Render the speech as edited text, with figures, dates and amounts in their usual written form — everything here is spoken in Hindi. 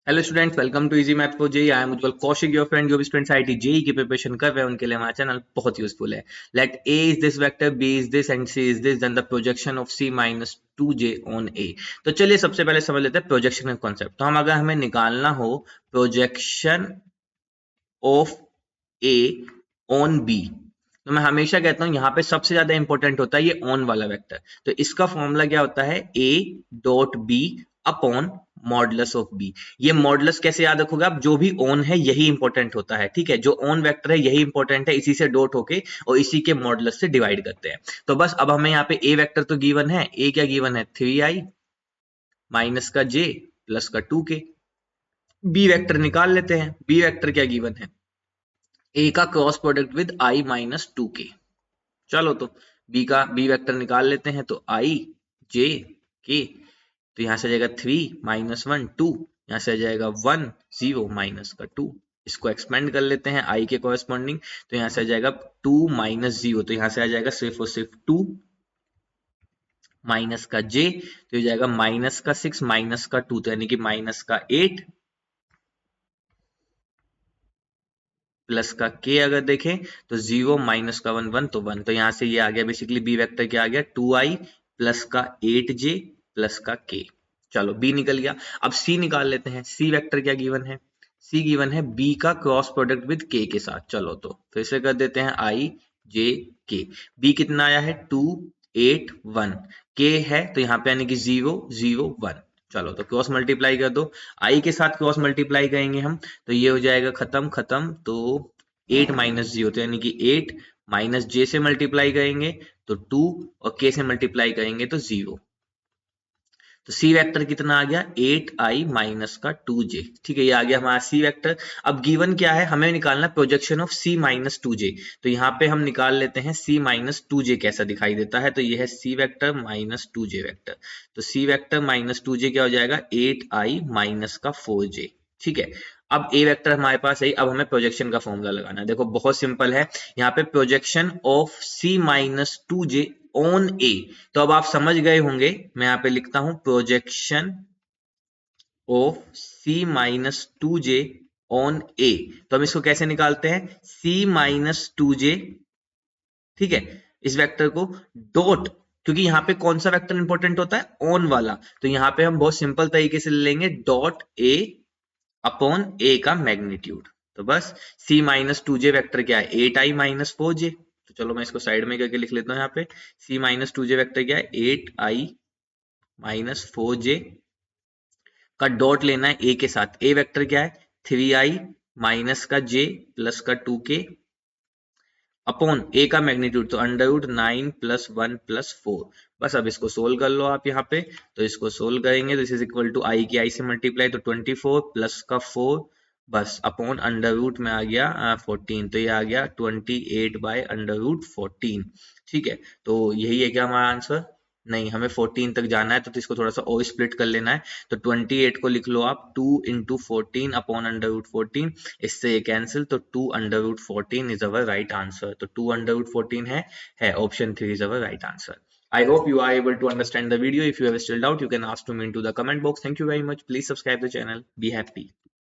Hello students, welcome to easy math for JEE. I am Ujjwal Kaushik, your friend. जो भी स्टूडेंट्स आईआईटी जेई की प्रिपरेशन कर रहे हैं उनके लिए हमारा चैनल बहुत यूजफुल है। Let A is this vector, B is this and C is this, then the projection of C minus 2j on A. तो चलिए सबसे पहले समझ लेते हैं प्रोजेक्शन का कॉन्सेप्ट। तो अगर हमें निकालना हो projection of A on B, तो मैं हमेशा कहता हूं यहाँ पे सबसे ज्यादा इंपॉर्टेंट होता है ये ऑन वाला वेक्टर। तो इसका फॉर्मूला क्या होता है? A dot B upon modulus of B. ये मॉडुलस कैसे याद रखोगे आप? जो भी ऑन है यही इंपॉर्टेंट होता है, ठीक है। जो ऑन वेक्टर है यही इंपॉर्टेंट है, इसी से डॉट होके और इसी के मॉडुलस से डिवाइड करते हैं। तो बस अब हमें यहाँ पे ए वेक्टर तो गिवन है। ए क्या गिवन है? 3i माइनस का j प्लस का 2k। बी वेक्टर निकाल लेते हैं। बी वेक्टर क्या गिवन है? ए का cross product with i minus 2k। चलो तो बी वेक्टर निकाल लेते हैं। तो i j k, तो यहां से आ जाएगा 3 - 1 2, यहां से आ जाएगा 1 0 माइनस का 2। इसको एक्सपेंड कर लेते हैं i के कॉरेस्पॉन्डिंग। तो यहां से आ जाएगा 2 - 0, तो यहां से आ जाएगा सिर्फ और सिर्फ 2 माइनस का j, तो ये जाएगा माइनस का 6 माइनस का 2, तो यानी कि माइनस का 8 प्लस का k। अगर देखें तो 0 माइनस का 1 1, तो 1। तो यहां से ये आ गया बेसिकली बी वेक्टर क्या आ गया? 2i प्लस का 8j प्लस का k। चलो बी निकल गया। अब सी निकाल लेते हैं। सी वेक्टर क्या गिवन है? सी गिवन है बी का क्रॉस प्रोडक्ट विद k के साथ। चलो तो फिर से कर देते हैं i j k। बी कितना आया है? 2 8 1। k है तो यहाँ पे यानी कि 0 0 1। चलो तो क्रॉस मल्टीप्लाई कर दो। आई के साथ क्रॉस मल्टीप्लाई करेंगे हम, तो ये हो जाएगा खत्म खत्म। तो 8 माइनस 0, तो यानी कि 8 माइनस जे से मल्टीप्लाई करेंगे तो 2 और के से मल्टीप्लाई करेंगे तो 0। तो सी वेक्टर कितना आ गया? 8i माइनस का 2j। ठीक है, ये आ गया हमारा सी वेक्टर। अब गिवन क्या है? हमें निकालना projection of C minus 2j। तो यहाँ पे हम निकाल लेते हैं सी माइनस 2j कैसा दिखाई देता है। तो ये है C vector minus 2j vector. तो सी वेक्टर माइनस 2j क्या हो जाएगा? 8i माइनस का 4j। ठीक है, अब ए वेक्टर हमारे पास है। अब हमें प्रोजेक्शन का फॉर्मूला लगाना है। देखो बहुत सिंपल है। यहाँ पे projection of C minus 2j on A, तो अब आप समझ गए होंगे। मैं यहाँ पे लिखता हूं projection of C minus 2j on A. तो हम इसको कैसे निकालते हैं? सी माइनस 2j, ठीक है, इस वेक्टर को डॉट, क्योंकि यहाँ पे कौन सा वेक्टर इंपॉर्टेंट होता है? ऑन वाला। तो यहाँ पे हम बहुत सिंपल तरीके से ले लेंगे डॉट ए अपॉन ए का मैग्नीट्यूड। तो बस सी माइनस 2j वेक्टर क्या है? 8i minus 4j। तो चलो मैं इसको साइड में करके लिख लेता हूँ। यहाँ पे सी माइनस 2j वेक्टर क्या है? 8i माइनस 4j का डॉट लेना है ए के साथ। ए वेक्टर क्या है? 3i माइनस का j प्लस का 2k अपॉन ए का मैग्नीट्यूड, तो अंडर रूट 9 प्लस 1 प्लस 4। बस अब इसको सोल्व कर लो आप यहाँ पे। तो इसको सोल्व करेंगे तो दिस इज इक्वल टू आई की आई से मल्टीप्लाई, तो 24 प्लस का 4 बस अपॉन अंडर रूट में आ गया 14। तो ये आ गया 28 बाय अंडर रूट 14। ठीक है, तो यही है क्या हमारा आंसर? नहीं, हमें 14 तक जाना है, तो इसको थोड़ा सा और स्प्लिट कर लेना है। तो 28 को लिख लो आप 2 इंटू 14 अपॉन अंडर रूट 14। इससे ये कैंसिल, तो 2 under root 14 is our right answer. तो 2 अंडर रूट 14 है option 3 is our right answer. I hope you are able to understand the video. If you have still doubt, you can ask to me into the comment box. Thank you very much. Please subscribe the channel. Be happy.